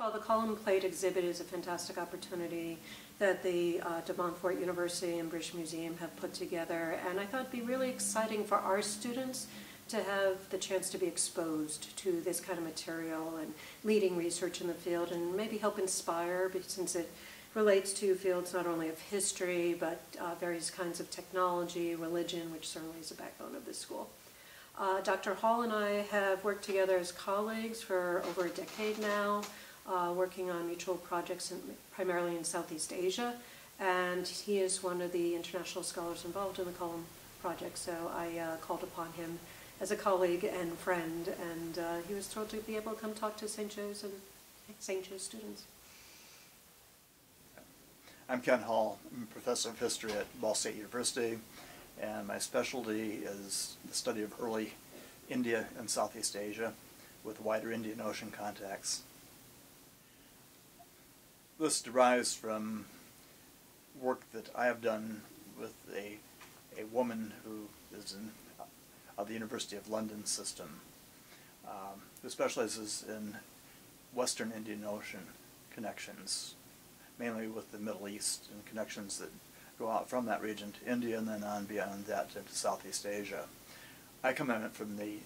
First of all, the column plate exhibit is a fantastic opportunity that the de Montfort University and British Museum have put together, and I thought it'd be really exciting for our students to have the chance to be exposed to this kind of material and leading research in the field, and maybe help inspire, since it relates to fields not only of history but various kinds of technology, religion, which certainly is the backbone of this school. Dr. Hall and I have worked together as colleagues for over a decade now, working on mutual projects primarily in Southeast Asia, and he is one of the international scholars involved in the column project, so I called upon him as a colleague and friend, and he was thrilled to be able to come talk to St. Joe's and St. Joe's students. I'm Ken Hall. I'm a professor of history at Ball State University, and my specialty is the study of early India and Southeast Asia with wider Indian Ocean contacts. This derives from work that I have done with a woman who is in the University of London system, who specializes in Western Indian Ocean connections, mainly with the Middle East and connections that go out from that region to India and then on beyond that into Southeast Asia. I come at it from the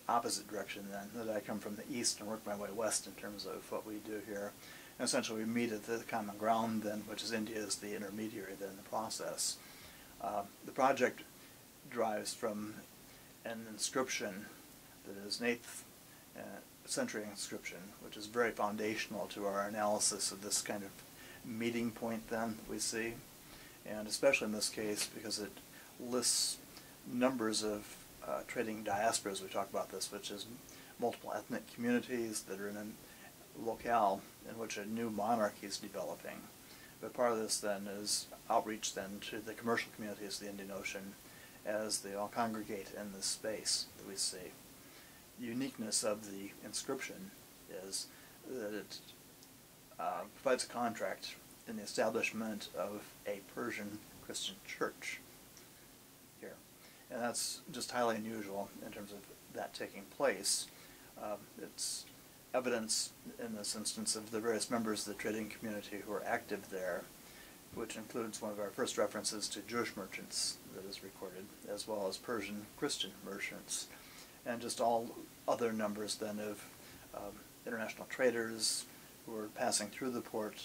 opposite direction then, that I come from the east and work my way west in terms of what we do here. And essentially we meet at the common ground then, which is India as the intermediary then in the process. The project derives from an inscription that is an 8th century inscription, which is very foundational to our analysis of this kind of meeting point then we see, and especially in this case because it lists numbers of trading diasporas. We talk about this, which is multiple ethnic communities that are in a locale in which a new monarchy is developing. But part of this then is outreach then to the commercial communities of the Indian Ocean as they all congregate in this space that we see. The uniqueness of the inscription is that it provides a contract in the establishment of a Persian Christian church here. And that's just highly unusual in terms of that taking place. It's evidence in this instance of the various members of the trading community who are active there, which includes one of our first references to Jewish merchants that is recorded, as well as Persian Christian merchants, and just all other numbers then of international traders who are passing through the port,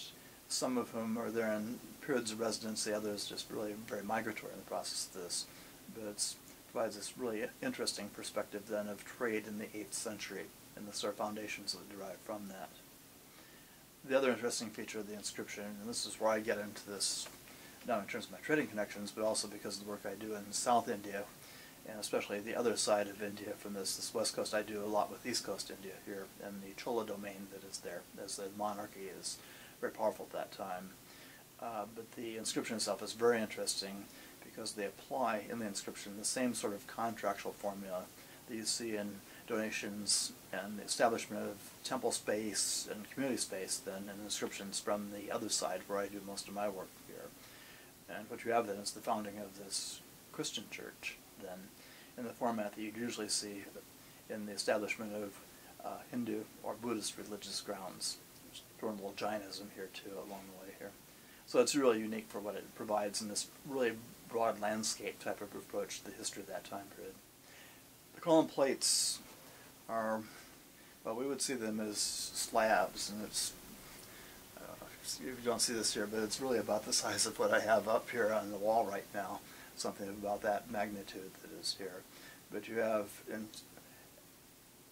some of whom are there in periods of residence, the others just really very migratory in the process of this. But it provides this really interesting perspective then of trade in the 8th century and the sort of foundations that derive from that. The other interesting feature of the inscription, and this is where I get into this, not in terms of my trading connections, but also because of the work I do in South India, and especially the other side of India from this west coast. I do a lot with East Coast India here, and the Chola domain that is there, as the monarchy is very powerful at that time. But the inscription itself is very interesting because they apply in the inscription the same sort of contractual formula that you see in donations and the establishment of temple space and community space then, and inscriptions from the other side where I do most of my work here. And what you have then is the founding of this Christian church then, in the format that you usually see in the establishment of Hindu or Buddhist religious grounds. There's thrown a little Jainism here too along the way here. So it's really unique for what it provides in this really broad landscape type of approach to the history of that time period. The column plates are, well, we would see them as slabs, and it's, I don't know if you don't see this here, but it's really about the size of what I have up here on the wall right now, something about that magnitude that is here. But you have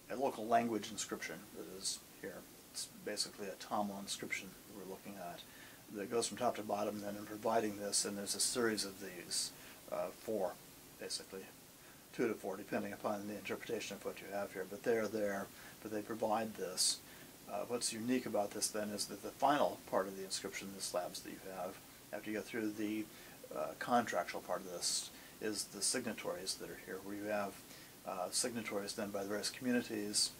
a local language inscription that is here. It's basically a Tamil inscription that we're looking at that goes from top to bottom then in providing this, and there's a series of these, 4 basically. 2 to 4, depending upon the interpretation of what you have here, but they're there, but they provide this. What's unique about this then is that the final part of the inscription, the slabs that you have, after you go through the contractual part of this, is the signatories that are here, where you have signatories then by the various communities,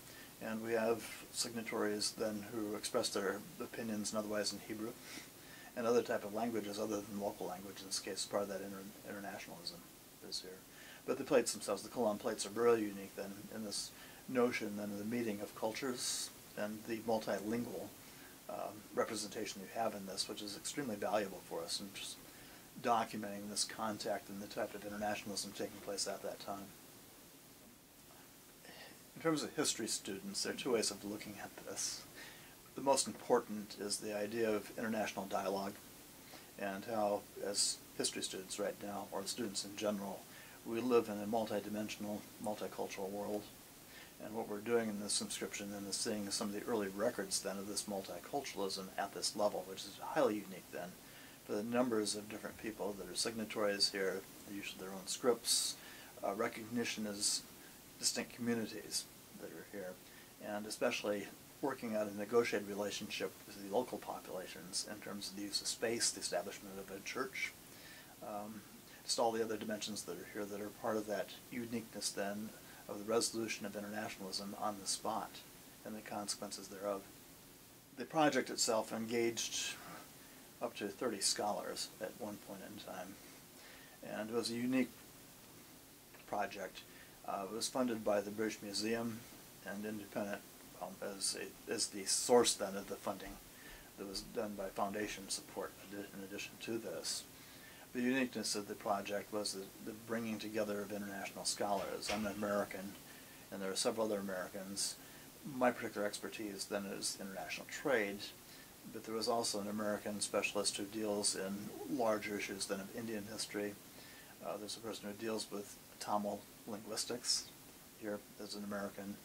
and we have signatories then who express their opinions and otherwise in Hebrew, and other type of languages other than local language, in this case, part of that internationalism is here. But the plates themselves, the column plates, are very unique then in this notion then of the meeting of cultures and the multilingual representation you have in this, which is extremely valuable for us in just documenting this contact and the type of internationalism taking place at that time. In terms of history students, there are two ways of looking at this. The most important is the idea of international dialogue and how, as history students right now, or students in general, we live in a multidimensional, multicultural world. And what we're doing in this inscription then is seeing some of the early records then of this multiculturalism at this level, which is highly unique then. For the numbers of different people that are signatories here, usually their own scripts, recognition as distinct communities that are here, and especially working out a negotiated relationship with the local populations in terms of the use of space, the establishment of a church, just all the other dimensions that are here that are part of that uniqueness then of the resolution of internationalism on the spot and the consequences thereof. The project itself engaged up to 30 scholars at one point in time, and it was a unique project. It was funded by the British Museum and independent as the source then of the funding that was done by foundation support in addition to this. The uniqueness of the project was the bringing together of international scholars. I'm an American, and there are several other Americans. My particular expertise then is international trade, but there was also an American specialist who deals in larger issues than of Indian history. There's a person who deals with Tamil linguistics here as an American.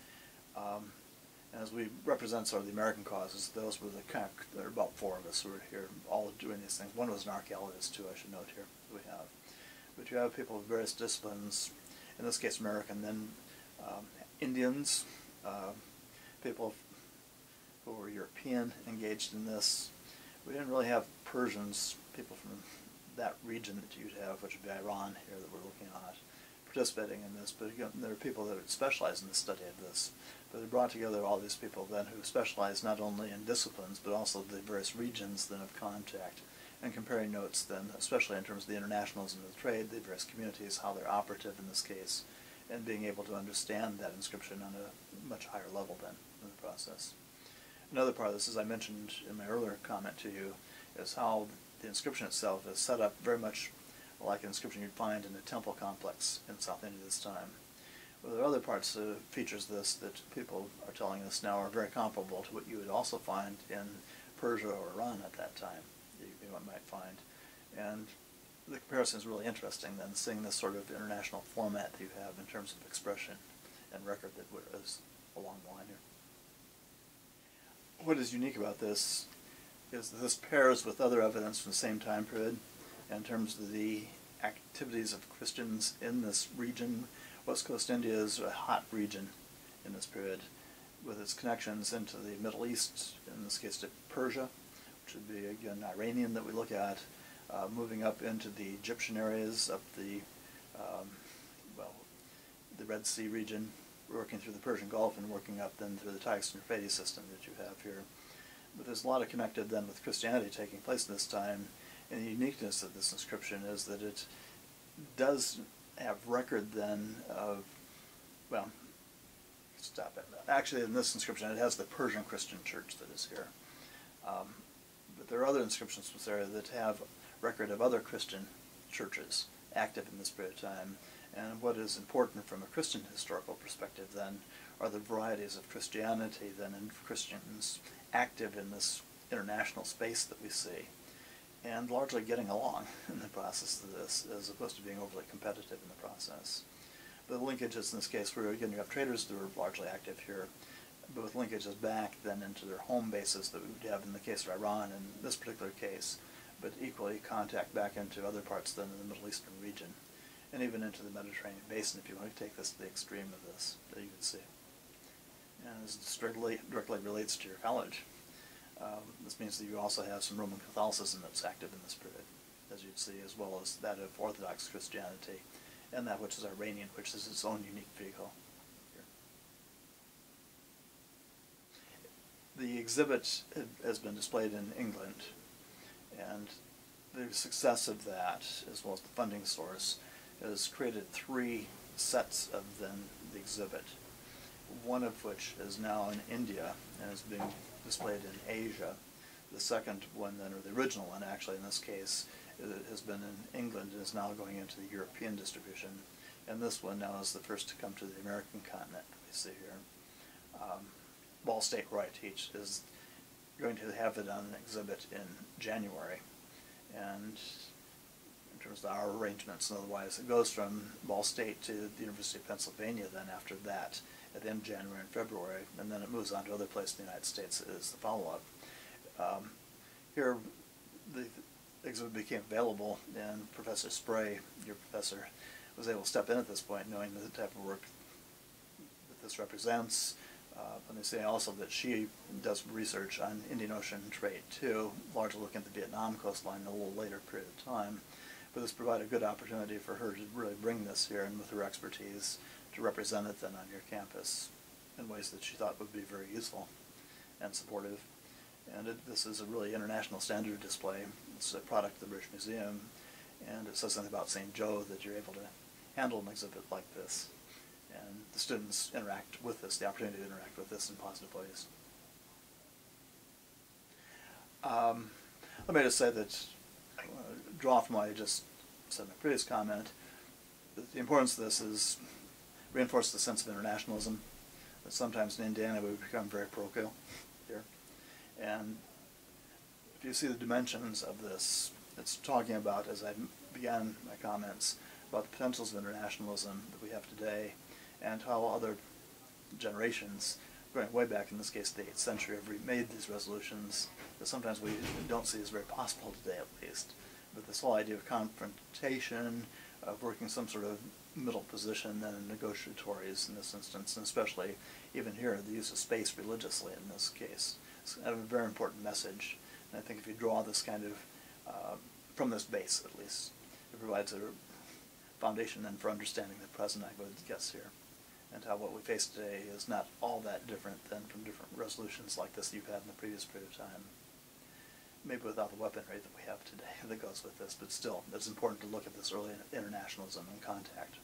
As we represent sort of the American causes, those were there are about four of us who are here all doing these things. One was an archaeologist too, I should note here, that we have. But you have people of various disciplines, in this case American, then Indians, people who were European engaged in this. We didn't really have Persians, people from that region that you'd have, which would be Iran here that we're looking at, participating in this. But again, there are people that specialize in the study of this. But they brought together all these people then who specialize not only in disciplines, but also the various regions then of contact, and comparing notes then, especially in terms of the internationalism of the trade, the various communities, how they're operative in this case, and being able to understand that inscription on a much higher level then in the process. Another part of this, as I mentioned in my earlier comment to you, is how the inscription itself is set up very much like an inscription you'd find in a temple complex in South India this time. Well, there are other parts of features of this that people are telling us now are very comparable to what you would also find in Persia or Iran at that time, that you might find. And the comparison is really interesting then, seeing this sort of international format that you have in terms of expression and record that is along the line here. What is unique about this is that this pairs with other evidence from the same time period in terms of the activities of Christians in this region. West Coast India is a hot region in this period, with its connections into the Middle East, in this case to Persia, which would be again Iranian that we look at, moving up into the Egyptian areas, up the Red Sea region, working through the Persian Gulf and working up then through the Tigris and Euphrates system that you have here. But there's a lot of connected then with Christianity taking place in this time, and the uniqueness of this inscription is that it does have record then of, well, stop it. Actually, in this inscription, it has the Persian Christian church that is here. But there are other inscriptions in this area that have record of other Christian churches active in this period of time. And what is important from a Christian historical perspective then are the varieties of Christianity then and Christians active in this international space that we see, and largely getting along in the process of this, as opposed to being overly competitive in the process. The linkages in this case, where again you have traders that are largely active here, but with linkages back then into their home bases that we would have in the case of Iran in this particular case, but equally contact back into other parts then in the Middle Eastern region, and even into the Mediterranean basin if you want to take this to the extreme of this, that you can see. And this directly relates to your college. This means that you also have some Roman Catholicism that's active in this period, as you'd see, as well as that of Orthodox Christianity, and that which is Iranian, which is its own unique vehicle. The exhibit has been displayed in England, and the success of that, as well as the funding source, has created 3 sets of then the exhibit, one of which is now in India and is being displayed in Asia. The second one then, or the original one actually in this case, has been in England and is now going into the European distribution. And this one now is the first to come to the American continent, we see here. Ball State where I teach is going to have it on an exhibit in January. And in terms of our arrangements and otherwise, it goes from Ball State to the University of Pennsylvania then after that, at the end of January and February, and then it moves on to other places in the United States as the follow-up. Here, the exhibit became available, and Professor Spray, your professor, was able to step in at this point, knowing the type of work that this represents. Let me say also that she does research on Indian Ocean trade too, largely looking at the Vietnam coastline in a little later period of time. But this provided a good opportunity for her to really bring this here and with her expertise to represent it then on your campus in ways that she thought would be very useful and supportive. And this is a really international standard display. It's a product of the British Museum, and it says something about St. Joe that you're able to handle an exhibit like this. And the students interact with this, the opportunity to interact with this in positive ways. Let me just say that, draw from what I just said in my previous comment, that the importance of this is reinforce the sense of internationalism. That sometimes in Indiana we become very parochial here. And if you see the dimensions of this, it's talking about, as I began my comments, about the potentials of internationalism that we have today, and how other generations, going way back in this case the 8th century, have made these resolutions that sometimes we don't see as very possible today at least. But this whole idea of confrontation, of working some sort of middle position then in negotiatories in this instance, and especially even here the use of space religiously in this case. It's a very important message, and I think if you draw this kind of, from this base at least, it provides a foundation then for understanding the present I would guess here, and how what we face today is not all that different than from different resolutions like this you've had in the previous period of time. Maybe without the weaponry that we have today that goes with this, but still, it's important to look at this early internationalism and contact.